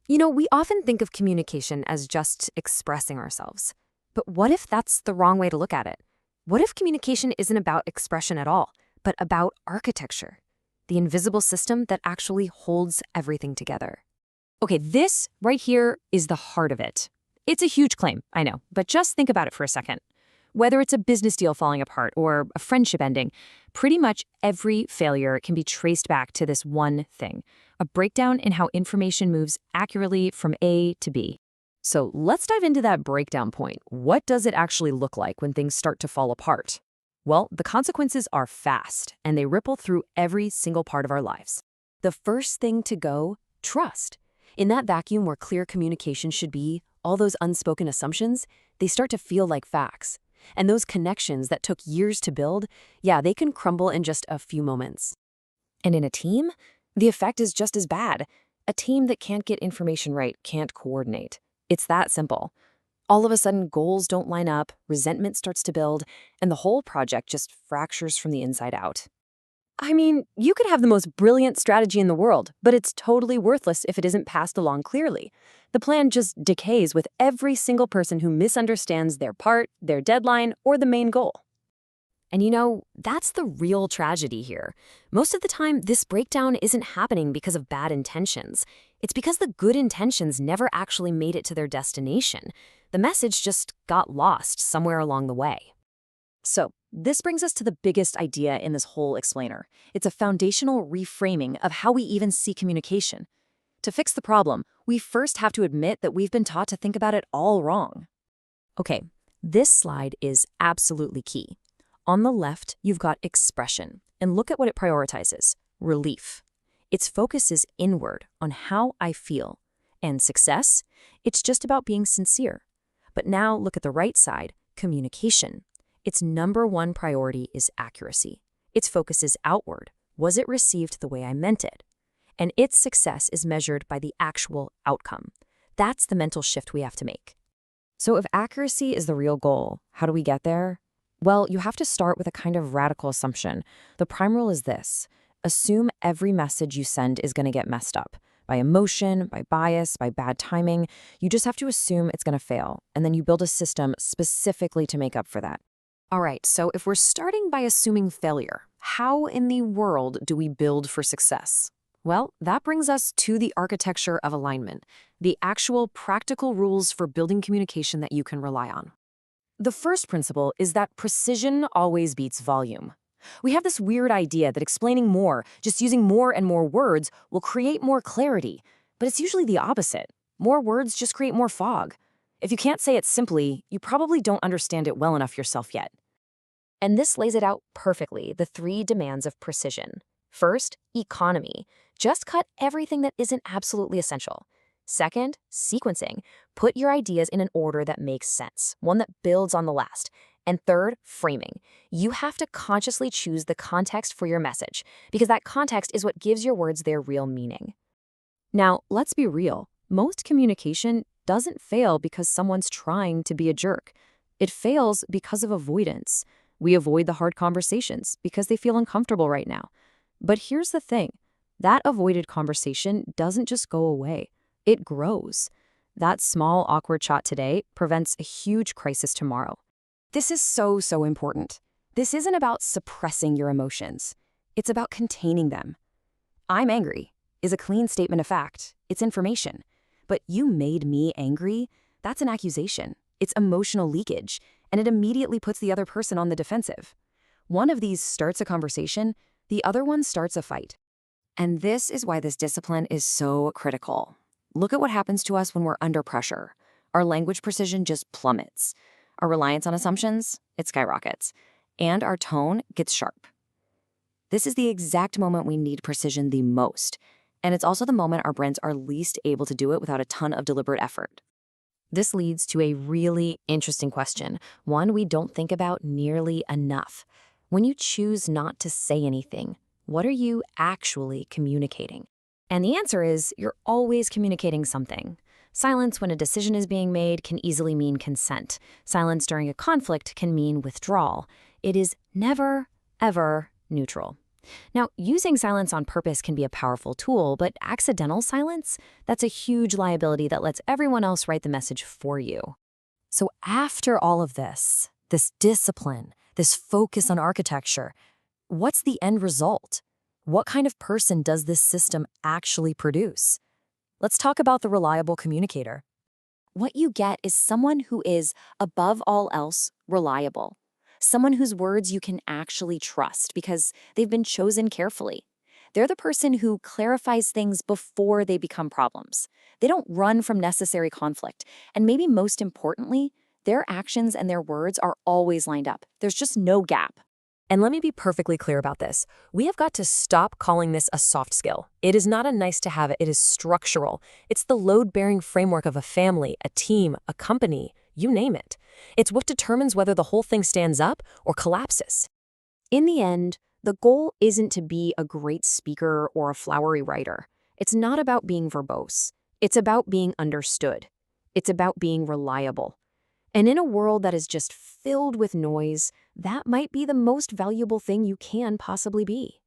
We often think of communication as just expressing ourselves. But what if that's the wrong way to look at it? What if communication isn't about expression at all, but about architecture, the invisible system that actually holds everything together? Okay, this right here is the heart of it. It's a huge claim, I know, but just think about it for a second. Whether it's a business deal falling apart or a friendship ending, pretty much every failure can be traced back to this one thing, a breakdown in how information moves accurately from A to B. So let's dive into that breakdown point. What does it actually look like when things start to fall apart? Well, the consequences are fast, and they ripple through every single part of our lives. The first thing to go, trust. In that vacuum where clear communication should be, all those unspoken assumptions, they start to feel like facts. And those connections that took years to build, they can crumble in just a few moments. And in a team, the effect is just as bad. A team that can't get information right can't coordinate. It's that simple. All of a sudden, goals don't line up, resentment starts to build, and the whole project just fractures from the inside out. I mean, you could have the most brilliant strategy in the world, but it's totally worthless if it isn't passed along clearly. The plan just decays with every single person who misunderstands their part, their deadline, or the main goal. And that's the real tragedy here. Most of the time, this breakdown isn't happening because of bad intentions. It's because the good intentions never actually made it to their destination. The message just got lost somewhere along the way. So, this brings us to the biggest idea in this whole explainer. It's a foundational reframing of how we even see communication. To fix the problem, we first have to admit that we've been taught to think about it all wrong. Okay, this slide is absolutely key. On the left, you've got expression, and look at what it prioritizes, relief. Its focus is inward on how I feel. And success, it's just about being sincere. But now look at the right side, communication. Its number one priority is accuracy. Its focus is outward. Was it received the way I meant it? And its success is measured by the actual outcome. That's the mental shift we have to make. So if accuracy is the real goal, how do we get there? Well, you have to start with a kind of radical assumption. The prime rule is this: assume every message you send is going to get messed up. By emotion, by bias, by bad timing. You just have to assume it's going to fail, and then you build a system specifically to make up for that. All right, so if we're starting by assuming failure, how in the world do we build for success? Well, that brings us to the architecture of alignment, the actual practical rules for building communication that you can rely on. The first principle is that precision always beats volume. We have this weird idea that explaining more, just using more and more words, will create more clarity, but it's usually the opposite. More words just create more fog. If you can't say it simply, you probably don't understand it well enough yourself yet. And this lays it out perfectly, the 3 demands of precision. First, economy. Just cut everything that isn't absolutely essential. Second, sequencing. Put your ideas in an order that makes sense, one that builds on the last. And third, framing. You have to consciously choose the context for your message, because that context is what gives your words their real meaning. Now, let's be real. Most communication doesn't fail because someone's trying to be a jerk. It fails because of avoidance. We avoid the hard conversations because they feel uncomfortable right now. But here's the thing. That avoided conversation doesn't just go away. It grows. That small, awkward chat today prevents a huge crisis tomorrow. This is so important. This isn't about suppressing your emotions. It's about containing them. I'm angry is a clean statement of fact. It's information. But you made me angry? That's an accusation. It's emotional leakage, and it immediately puts the other person on the defensive. One of these starts a conversation, the other one starts a fight. And this is why this discipline is so critical. Look at what happens to us when we're under pressure. Our language precision just plummets. Our reliance on assumptions, it skyrockets. And our tone gets sharp. This is the exact moment we need precision the most. And it's also the moment our brains are least able to do it without a ton of deliberate effort. This leads to a really interesting question, one we don't think about nearly enough. When you choose not to say anything, what are you actually communicating? And the answer is you're always communicating something. Silence when a decision is being made can easily mean consent. Silence during a conflict can mean withdrawal. It is never, ever neutral. Now, using silence on purpose can be a powerful tool, but accidental silence, that's a huge liability that lets everyone else write the message for you. So after all of this discipline, this focus on architecture, what's the end result? What kind of person does this system actually produce? Let's talk about the reliable communicator. What you get is someone who is, above all else, reliable. Someone whose words you can actually trust because they've been chosen carefully. They're the person who clarifies things before they become problems. They don't run from necessary conflict. And maybe most importantly, their actions and their words are always lined up. There's just no gap. And let me be perfectly clear about this. We have got to stop calling this a soft skill. It is not a nice to have, it is structural. It's the load-bearing framework of a family, a team, a company, you name it. It's what determines whether the whole thing stands up or collapses. In the end, the goal isn't to be a great speaker or a flowery writer. It's not about being verbose. It's about being understood. It's about being reliable. And in a world that is just filled with noise, that might be the most valuable thing you can possibly be.